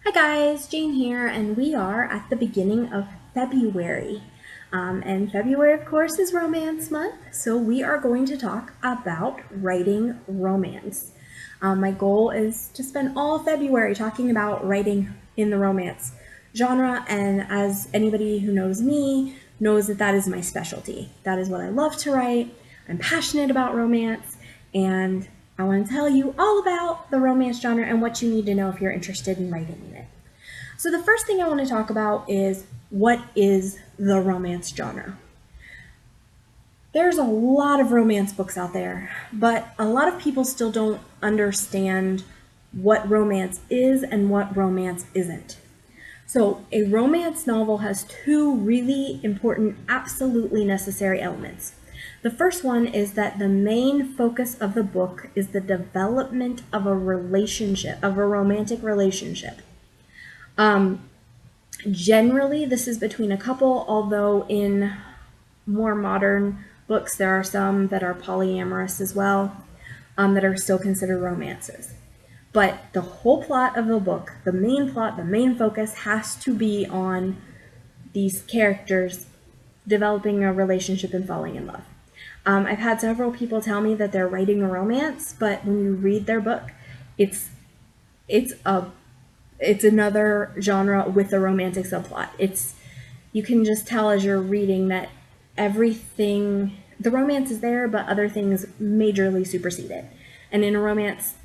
Hi guys, Jane here, and we are at the beginning of February. And February, of course, is Romance Month, so we are going to talk about writing romance. My goal is to spend all February talking about writing in the romance genre, and as anybody who knows me knows that is my specialty. That is what I love to write. I'm passionate about romance, and I want to tell you all about the romance genre and what you need to know if you're interested in writing in it. So the first thing I want to talk about is what is the romance genre? There's a lot of romance books out there, but a lot of people still don't understand what romance is and what romance isn't. So a romance novel has two really important, absolutely necessary elements. The first one is that the main focus of the book is the development of a relationship, of a romantic relationship. Generally, this is between a couple, although in more modern books, there are some that are polyamorous as well, that are still considered romances. But the whole plot of the book, the main plot, the main focus has to be on these characters developing a relationship and falling in love. I've had several people tell me that they're writing a romance, but when you read their book, it's a it's another genre with a romantic subplot. You can just tell as you're reading that everything, the romance is there, but other things majorly supersede it. And in a romance,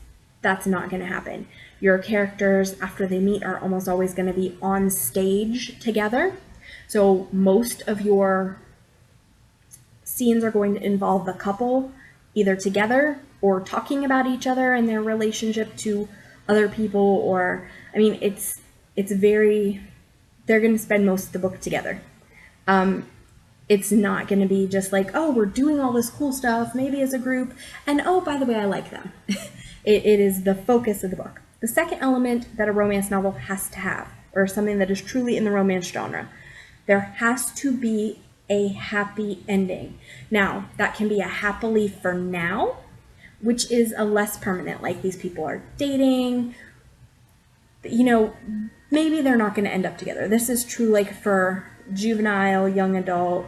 that's not going to happen. Your characters, after they meet, are almost always going to be on stage together. So most of your scenes are going to involve the couple either together or talking about each other and their relationship to other people, or it's very, they're going to spend most of the book together. It's not going to be just like, oh, we're doing all this cool stuff, maybe as a group, and oh, by the way, I like them. It is the focus of the book. The second element that a romance novel has to have, or something that is truly in the romance genre, there has to be a happy ending. Now, that can be a happily for now, which is a less permanent, like these people are dating, maybe they're not going to end up together. This is true like for juvenile, young adult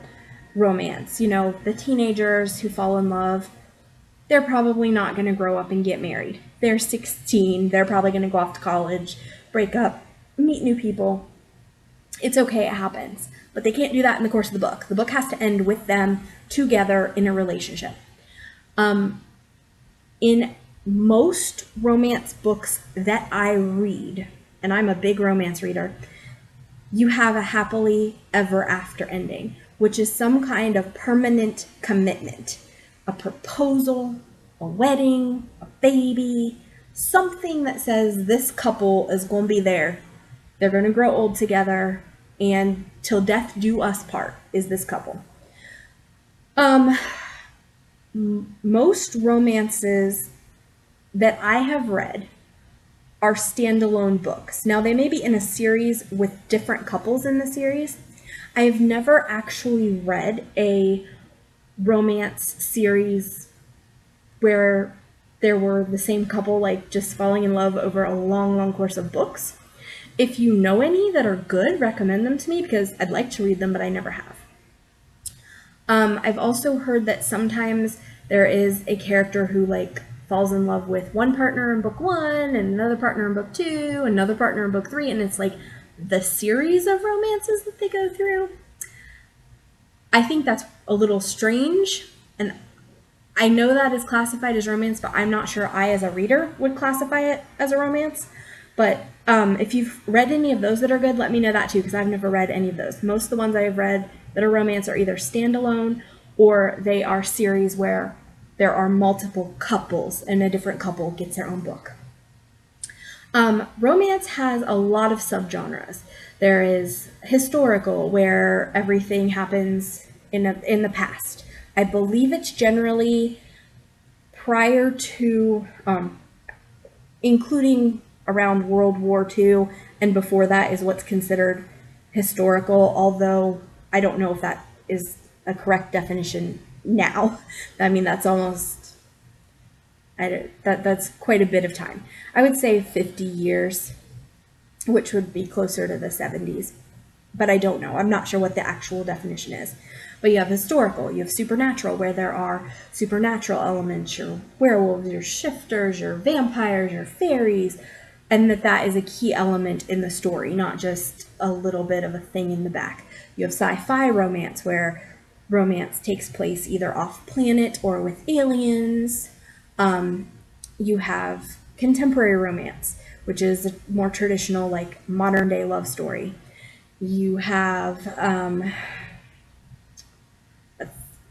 romance. The teenagers who fall in love, they're probably not going to grow up and get married. They're 16, they're probably going to go off to college, break up, meet new people. It's okay, it happens. But they can't do that in the course of the book. The book has to end with them together in a relationship. In most romance books that I read, and I'm a big romance reader, you have a happily ever after ending, which is some kind of permanent commitment. A proposal, a wedding, a baby, something that says this couple is going to be there. They're going to grow old together, and till death do us part is this couple. Most romances that I have read are standalone books. Now, they may be in a series with different couples in the series. I have never actually read a romance series where there were the same couple like just falling in love over a long, long course of books. If you know any that are good, recommend them to me because I'd like to read them, but I never have. I've also heard that sometimes there is a character who falls in love with one partner in book one and another partner in book two, another partner in book three, and it's like the series of romances that they go through. I think that's a little strange, and I know that is classified as romance, but I'm not sure I as a reader would classify it as a romance. But if you've read any of those that are good, let me know that too, because I've never read any of those. Most of the ones I have read that are romance are either standalone or they are series where there are multiple couples and a different couple gets their own book. Romance has a lot of subgenres. There is historical, where everything happens in the past. I believe it's generally prior to, including around World War II, and before that is what's considered historical, although I don't know if that is a correct definition now. That's almost, that's quite a bit of time. I would say 50 years. which would be closer to the 70s. But I don't know. I'm not sure what the actual definition is. But you have historical, you have supernatural, where there are supernatural elements, your werewolves, your shifters, your vampires, your fairies, and that is a key element in the story, not just a little bit of a thing in the back. You have sci-fi romance, where romance takes place either off planet or with aliens. You have contemporary romance, which is a more traditional, like modern day love story. You have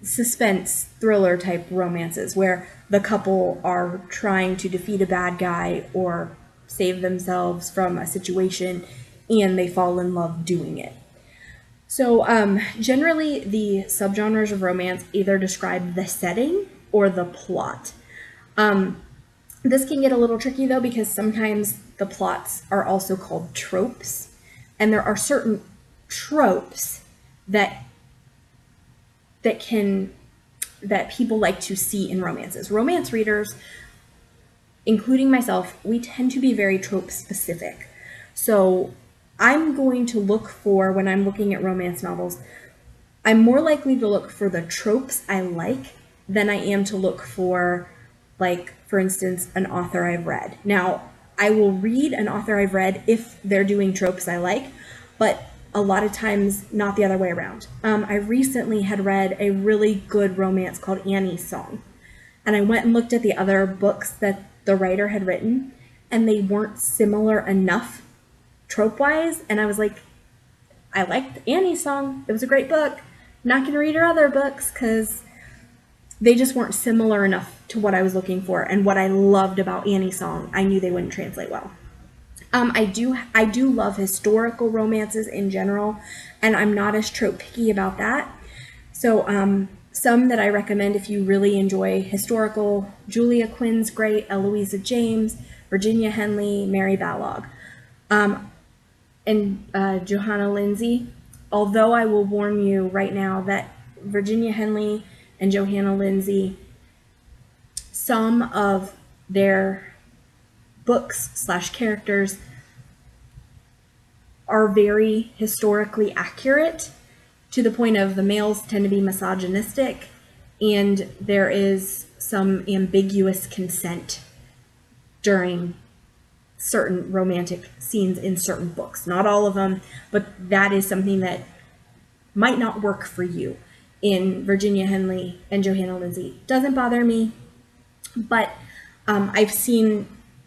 suspense thriller type romances where the couple are trying to defeat a bad guy or save themselves from a situation and they fall in love doing it. So generally the subgenres of romance either describe the setting or the plot. This can get a little tricky though, because sometimes the plots are also called tropes, and there are certain tropes that people like to see in romances. Romance readers, including myself, we tend to be very trope specific. So I'm going to look for, when I'm looking at romance novels, I'm more likely to look for the tropes I like than I am to look for, like, for instance, an author I've read. Now, I will read an author I've read if they're doing tropes I like, but a lot of times not the other way around. I recently had read a really good romance called Annie's Song, and I went and looked at the other books that the writer had written, and they weren't similar enough trope-wise, and I was like, I liked Annie's Song. It was a great book. I'm not going to read her other books because they just weren't similar enough to what I was looking for, and what I loved about Annie's Song, I knew they wouldn't translate well. I do love historical romances in general, and I'm not as trope picky about that. So some that I recommend if you really enjoy historical: Julia Quinn's great, Eloisa James, Virginia Henley, Mary Balogh, and Johanna Lindsey. Although I will warn you right now that Virginia Henley and Johanna Lindsey, some of their books / characters are very historically accurate, to the point of the males tend to be misogynistic, and there is some ambiguous consent during certain romantic scenes in certain books. Not all of them, but that is something that might not work for you in Virginia Henley and Johanna Lindsey. Doesn't bother me, but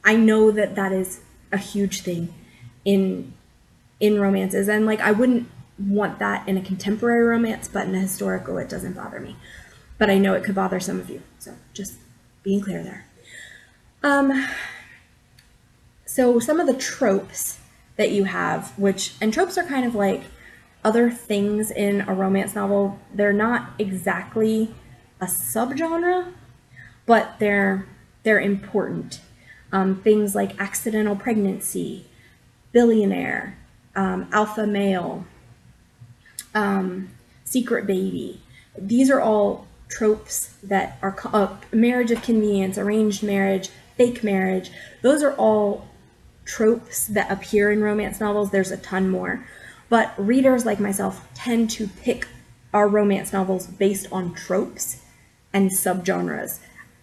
I know that is a huge thing in romances, and like I wouldn't want that in a contemporary romance, but in a historical it doesn't bother me. But I know it could bother some of you, so just being clear there. So some of the tropes that you have, and tropes are kind of like other things in a romance novel. They're not exactly a subgenre, but they're important. Things like accidental pregnancy, billionaire, alpha male, secret baby. These are all tropes that are marriage of convenience, arranged marriage, fake marriage. Those are all tropes that appear in romance novels. There's a ton more. But readers like myself tend to pick our romance novels based on tropes and subgenres,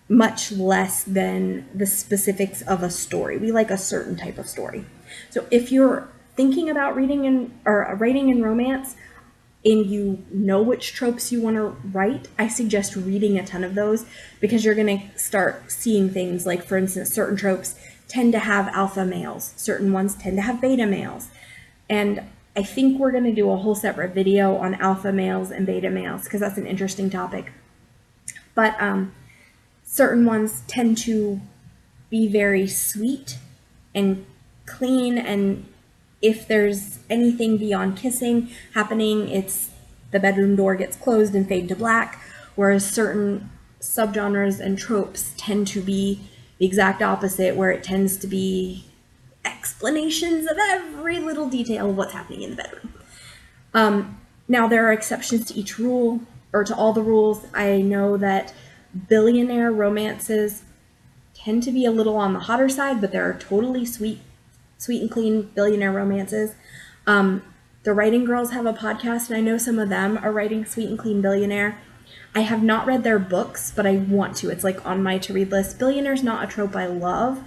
much less than the specifics of a story. We like a certain type of story. So if you're thinking about writing in romance and you know which tropes you want to write, I suggest reading a ton of those, because you're going to start seeing things like, for instance, certain tropes tend to have alpha males, certain ones tend to have beta males. And I think we're going to do a whole separate video on alpha males and beta males, because that's an interesting topic. But certain ones tend to be very sweet and clean, and if there's anything beyond kissing happening, it's the bedroom door gets closed and fade to black, whereas certain subgenres and tropes tend to be the exact opposite, where it tends to be explanations of every little detail of what's happening in the bedroom. Now, there are exceptions to each rule, or to all the rules. I know that billionaire romances tend to be a little on the hotter side, but there are totally sweet Sweet and Clean Billionaire Romances. The Writing Girls have a podcast, and I know some of them are writing Sweet and Clean Billionaire. I have not read their books, but I want to. It's like on my to-read list. Billionaire's not a trope I love,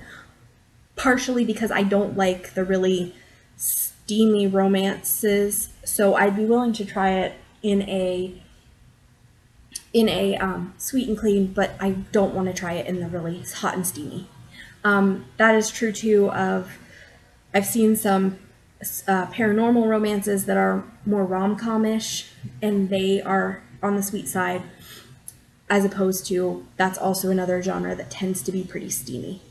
partially because I don't like the really steamy romances, so I'd be willing to try it in a Sweet and Clean, but I don't want to try it in the really hot and steamy. That is true too of, I've seen some paranormal romances that are more rom-com-ish, and they are on the sweet side, as opposed to, that's also another genre that tends to be pretty steamy.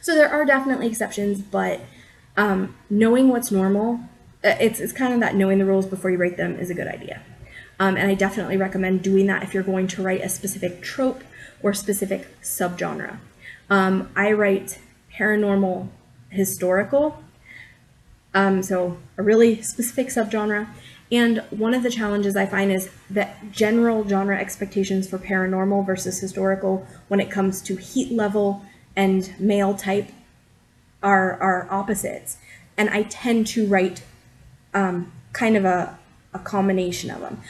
So there are definitely exceptions, but knowing what's normal, it's kind of that knowing the rules before you write them is a good idea. And I definitely recommend doing that if you're going to write a specific trope or specific subgenre. I write paranormal historical, so a really specific subgenre. And one of the challenges I find is that general genre expectations for paranormal versus historical when it comes to heat level and male type are opposites. And I tend to write kind of a combination of them.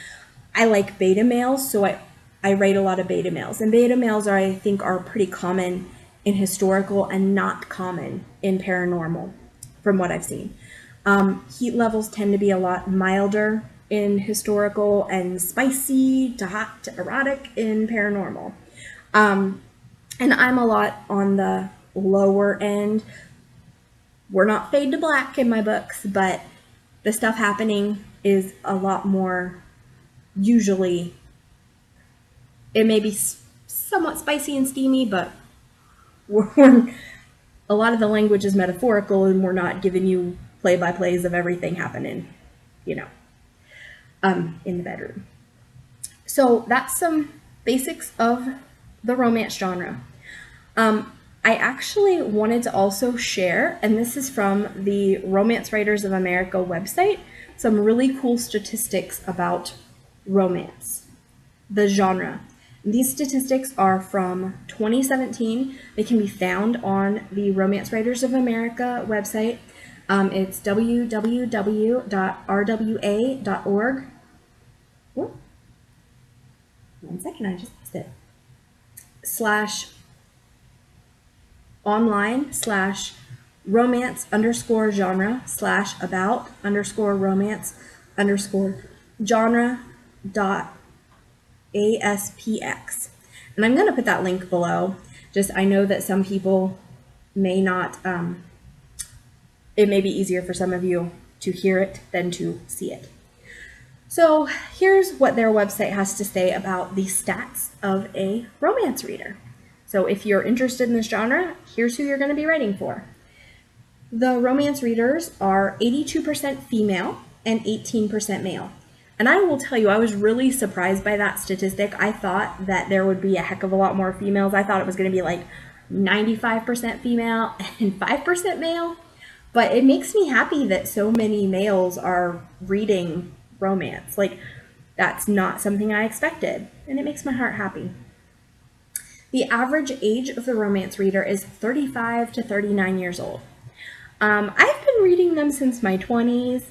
I like beta males, so I write a lot of beta males. And beta males I think are pretty common in historical and not common in paranormal, from what I've seen. Heat levels tend to be a lot milder in historical and spicy to hot to erotic in paranormal. And I'm a lot on the lower end. We're not fade to black in my books, but the stuff happening is a lot more, usually, it may be somewhat spicy and steamy, but a lot of the language is metaphorical, and we're not giving you play-by-plays of everything happening, in the bedroom. So that's some basics of the romance genre. I actually wanted to also share, and this is from the Romance Writers of America website, some really cool statistics about romance, the genre. These statistics are from 2017. They can be found on the Romance Writers of America website. It's www.rwa.org. Whoop. 1 second, I just lost it. /online/romance_genre/about_genre.aspx. And I'm going to put that link below. Just, I know that some people may not, it may be easier for some of you to hear it than to see it. So here's what their website has to say about the stats of a romance reader. So if you're interested in this genre, here's who you're going to be writing for. The romance readers are 82% female and 18% male. And I will tell you, I was really surprised by that statistic. I thought that there would be a heck of a lot more females. I thought it was going to be like 95% female and 5% male. But it makes me happy that so many males are reading romance. Like, that's not something I expected, and it makes my heart happy. The average age of the romance reader is 35 to 39 years old. I've been reading them since my 20s,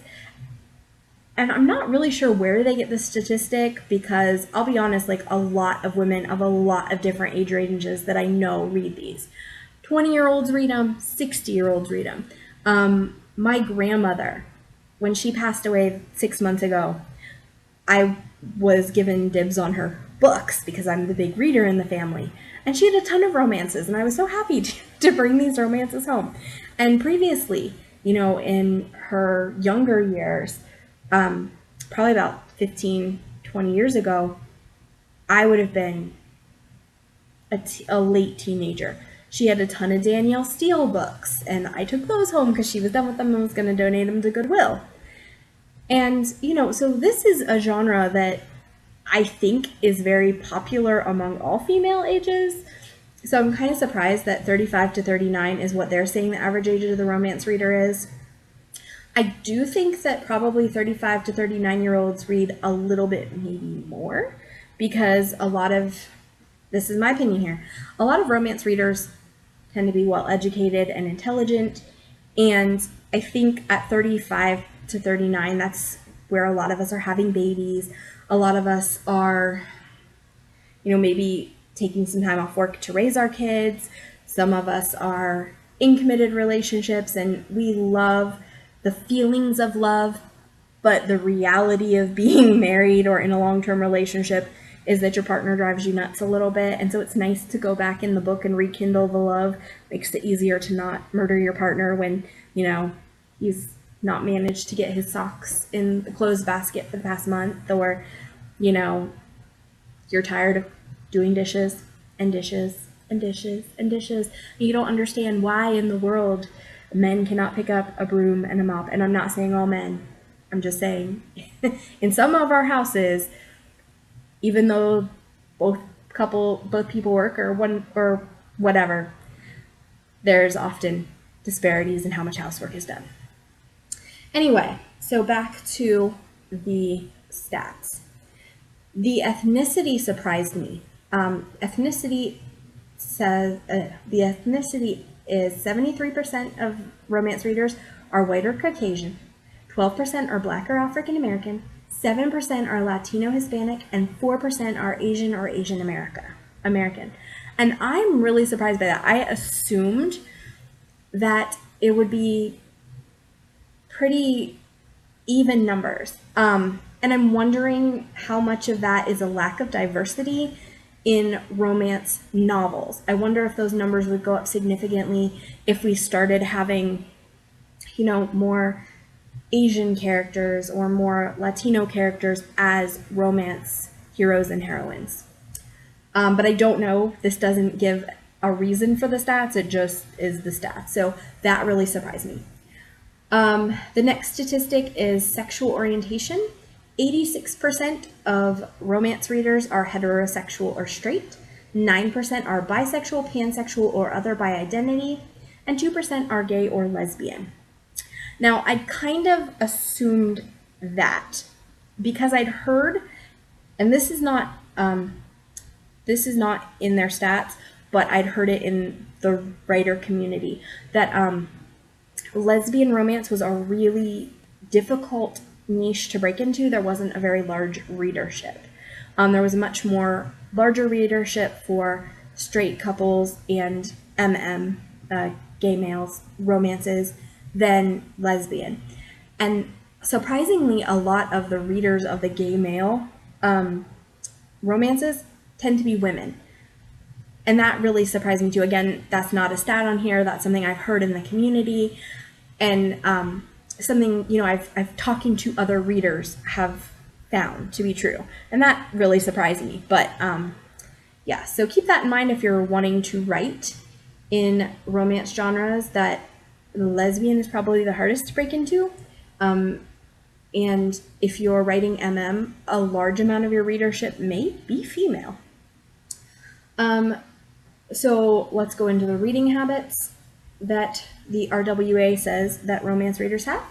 and I'm not really sure where they get this statistic, because I'll be honest, like, a lot of women of a lot of different age ranges that I know read these. 20-year-olds read them, 60-year-olds read them. My grandmother, when she passed away 6 months ago, I was given dibs on her books because I'm the big reader in the family. And she had a ton of romances, and I was so happy to bring these romances home. And previously, in her younger years, probably about 15, 20 years ago, I would have been a late teenager. She had a ton of Danielle Steele books, and I took those home because she was done with them and was going to donate them to Goodwill. And, so this is a genre that I think is very popular among all female ages. So I'm kind of surprised that 35 to 39 is what they're saying the average age of the romance reader is. I do think that probably 35 to 39-year-olds read a little bit, maybe more, because this is my opinion here, a lot of romance readers tend to be well-educated and intelligent, And I think at 35 to 39, that's where a lot of us are having babies. A lot of us are, maybe taking some time off work to raise our kids. Some of us are in committed relationships and we love the feelings of love, but the reality of being married or in a long-term relationship is that your partner drives you nuts a little bit. And so it's nice to go back in the book and rekindle the love. Makes it easier to not murder your partner when, he's not managed to get his socks in the clothes basket for the past month, or, you're tired of doing dishes and dishes and dishes and dishes. You don't understand why in the world men cannot pick up a broom and a mop. And I'm not saying all men. I'm just saying in some of our houses, even though both people work or one or whatever, there's often disparities in how much housework is done. Anyway, so back to the stats. The ethnicity surprised me. Ethnicity is 73% of romance readers are white or Caucasian, 12% are Black or African American, 7% are Latino Hispanic, and 4% are Asian or Asian American. And I'm really surprised by that. I assumed that it would be pretty even numbers. And I'm wondering how much of that is a lack of diversity in romance novels. I wonder if those numbers would go up significantly if we started having, more Asian characters or more Latino characters as romance heroes and heroines. But I don't know. This doesn't give a reason for the stats. It just is the stats. So that really surprised me. The next statistic is sexual orientation. 86% of romance readers are heterosexual or straight. 9% are bisexual, pansexual, or other bi identity. And 2% are gay or lesbian. Now, I kind of assumed that because I'd heard, and this is not in their stats, but I'd heard it in the writer community, that lesbian romance was a really difficult niche to break into. There wasn't a very large readership. There was a much more larger readership for straight couples and gay males romances than lesbian. And surprisingly, a lot of the readers of the gay male romances tend to be women. And that really surprised me too. Again, that's not a stat on here. That's something I've heard in the community. And something, I've talking to other readers have found to be true. And that really surprised me. But yeah, so keep that in mind if you're wanting to write in romance genres, that lesbian is probably the hardest to break into. And if you're writing a large amount of your readership may be female. So let's go into the reading habits that the RWA says that romance readers have.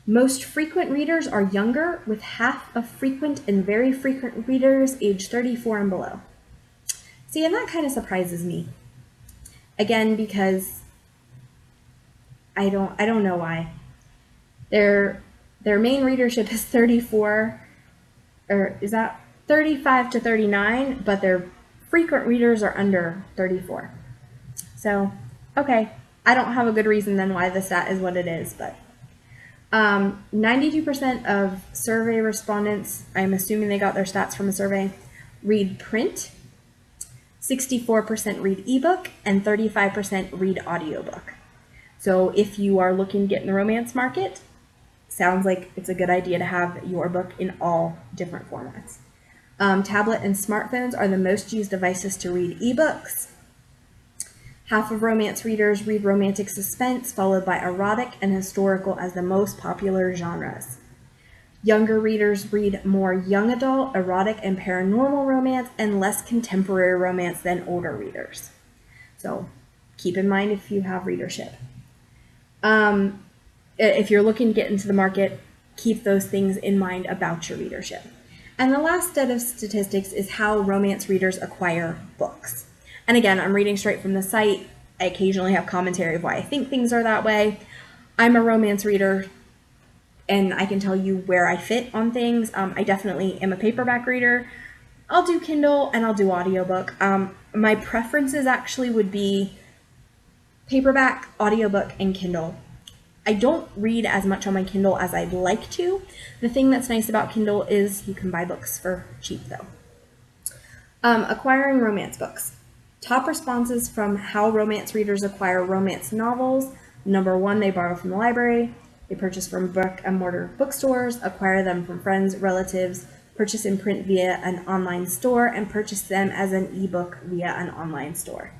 Most frequent readers are younger, with half of frequent and very frequent readers age 34 and below. See, and that kind of surprises me. Again, because I don't know why. Their main readership is 34, or is that 35 to 39, but their frequent readers are under 34. So, okay, I don't have a good reason then why the stat is what it is, but 92% of survey respondents, I'm assuming they got their stats from a survey, read print, 64% read ebook, and 35% read audiobook. So if you are looking to get in the romance market, sounds like it's a good idea to have your book in all different formats. Tablet and smartphones are the most used devices to read ebooks. Half of romance readers read romantic suspense, followed by erotic and historical as the most popular genres. Younger readers read more young adult, erotic, and paranormal romance, and less contemporary romance than older readers. So keep in mind if you have readership. If you're looking to get into the market, keep those things in mind about your readership. And the last set of statistics is how romance readers acquire books. And again, I'm reading straight from the site. I occasionally have commentary of why I think things are that way. I'm a romance reader, and I can tell you where I fit on things. I definitely am a paperback reader. I'll do Kindle and I'll do audiobook. My preferences actually would be paperback, audiobook, and Kindle. I don't read as much on my Kindle as I'd like to. The thing that's nice about Kindle is you can buy books for cheap though. Acquiring romance books. Top responses from how romance readers acquire romance novels. Number 1, they borrow from the library. They purchase from brick and mortar bookstores, acquire them from friends, relatives, purchase in print via an online store, and purchase them as an ebook via an online store.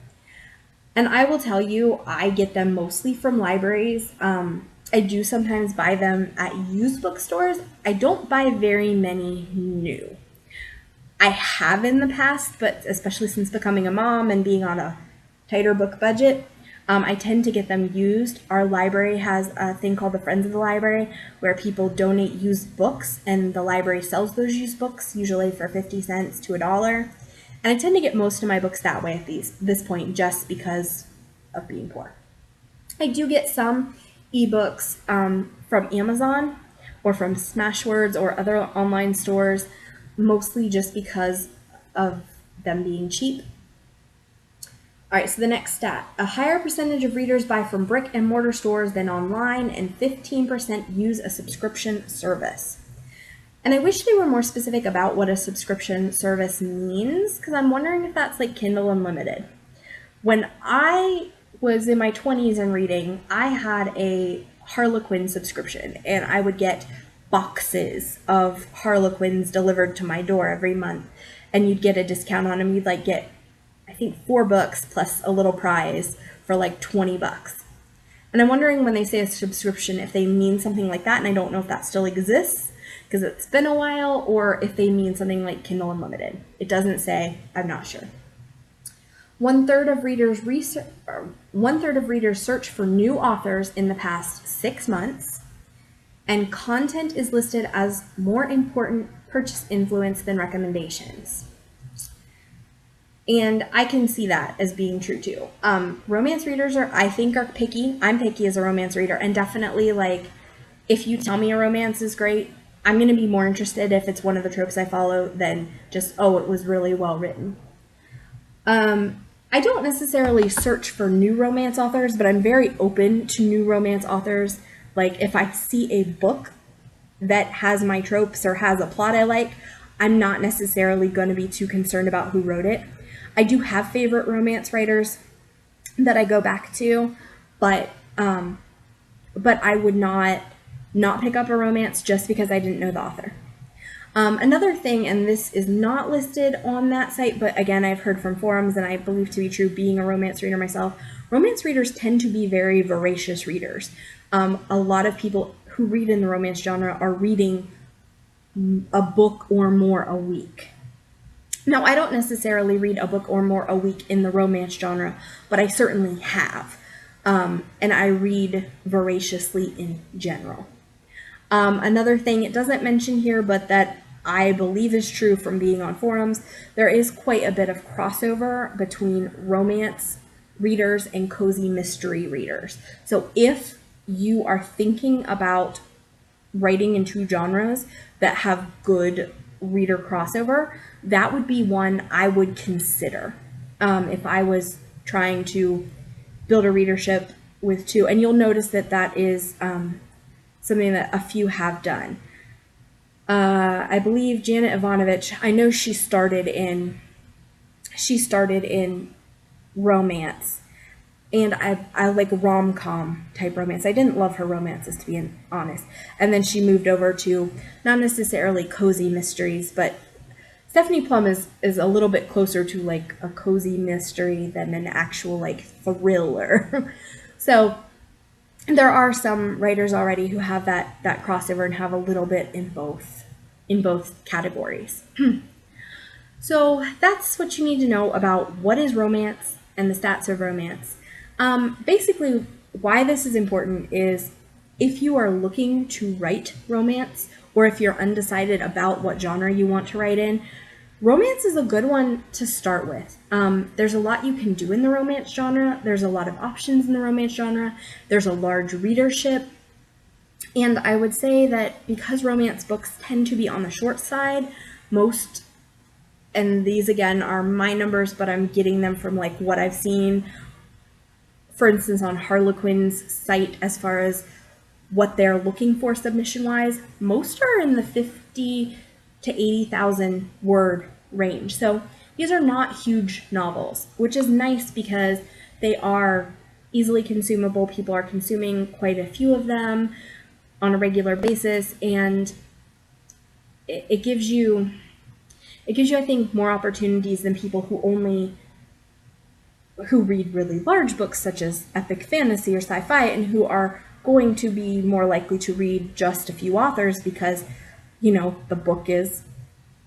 And I will tell you, I get them mostly from libraries. I do sometimes buy them at used bookstores. I don't buy very many new. I have in the past, but especially since becoming a mom and being on a tighter book budget, I tend to get them used. Our library has a thing called the Friends of the Library, where people donate used books, and the library sells those used books, usually for 50 cents to $1. And I tend to get most of my books that way at this point, just because of being poor. I do get some ebooks from Amazon or from Smashwords or other online stores, mostly just because of them being cheap. All right, so the next stat. A higher percentage of readers buy from brick and mortar stores than online, and 15% use a subscription service. And I wish they were more specific about what a subscription service means, because I'm wondering if that's like Kindle Unlimited. When I was in my 20s and reading, I had a Harlequin subscription, and I would get boxes of Harlequins delivered to my door every month, and you'd get a discount on them. You'd like get, I think, 4 books plus a little prize for like $20. And I'm wondering when they say a subscription if they mean something like that, and I don't know if that still exists because it's been a while, or if they mean something like Kindle Unlimited. It doesn't say, I'm not sure. One third of readers search for new authors in the past 6 months, and content is listed as more important purchase influence than recommendations. And I can see that as being true too. Romance readers are picky. I'm picky as a romance reader, and definitely, like, if you tell me a romance is great, I'm going to be more interested if it's one of the tropes I follow than just, oh, it was really well written. I don't necessarily search for new romance authors, but I'm very open to new romance authors. Like, if I see a book that has my tropes or has a plot I like, I'm not necessarily going to be too concerned about who wrote it. I do have favorite romance writers that I go back to, but I would not pick up a romance just because I didn't know the author. Another thing, and this is not listed on that site, but again, I've heard from forums, and I believe to be true being a romance reader myself, romance readers tend to be very voracious readers. A lot of people who read in the romance genre are reading a book or more a week. Now, I don't necessarily read a book or more a week in the romance genre, but I certainly have. And I read voraciously in general. Another thing it doesn't mention here, but that I believe is true from being on forums, there is quite a bit of crossover between romance readers and cozy mystery readers. So if you are thinking about writing in 2 genres that have good reader crossover, that would be one I would consider if I was trying to build a readership with 2. And you'll notice that that is something that a few have done. I believe Janet Ivanovich, I know she started in romance, and I like rom-com type romance. I didn't love her romances, to be honest. And then she moved over to not necessarily cozy mysteries, but Stephanie Plum is a little bit closer to like a cozy mystery than an actual like thriller. So there are some writers already who have that crossover and have a little bit in both categories. So that's what you need to know about what is romance and the stats of romance. Basically, why this is important is if you are looking to write romance, or if you're undecided about what genre you want to write in, Romance is a good one to start with. There's a lot you can do in the romance genre. There's a lot of options in the romance genre. There's a large readership. And I would say that because romance books tend to be on the short side, most, and these again are my numbers, but I'm getting them from like what I've seen, for instance, on Harlequin's site as far as what they're looking for submission-wise, most are in the 50 to 80,000 word range. So these are not huge novels, which is nice because they are easily consumable. People are consuming quite a few of them on a regular basis, and it gives you, I think, more opportunities than people who read really large books such as epic fantasy or sci-fi, and who are going to be more likely to read just a few authors because, you know, the book is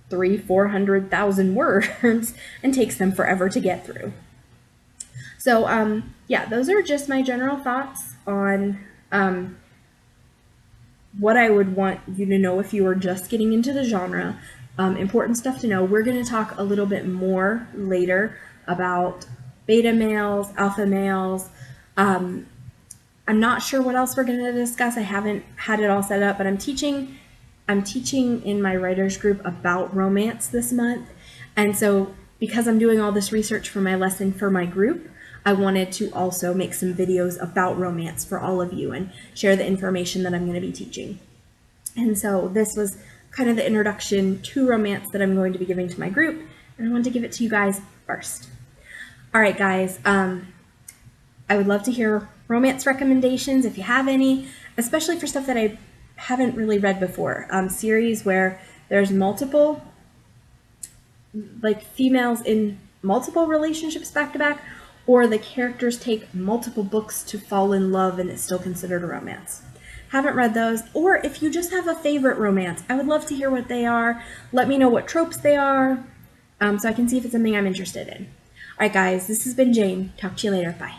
300,000-400,000 words and takes them forever to get through. So yeah, those are just my general thoughts on what I would want you to know if you were just getting into the genre. Important stuff to know. We're going to talk a little bit more later about beta males, alpha males. I'm not sure what else we're going to discuss. I haven't had it all set up, but I'm teaching in my writers group about romance this month. And so because I'm doing all this research for my lesson for my group, I wanted to also make some videos about romance for all of you and share the information that I'm going to be teaching. And so this was kind of the introduction to romance that I'm going to be giving to my group, and I wanted to give it to you guys first. All right, guys, I would love to hear romance recommendations if you have any, especially for stuff that I haven't really read before. Series where there's multiple, like females in multiple relationships back to back, or the characters take multiple books to fall in love and it's still considered a romance. Haven't read those. Or if you just have a favorite romance, I would love to hear what they are. Let me know what tropes they are, so I can see if it's something I'm interested in. All right, guys, this has been Jane. Talk to you later. Bye.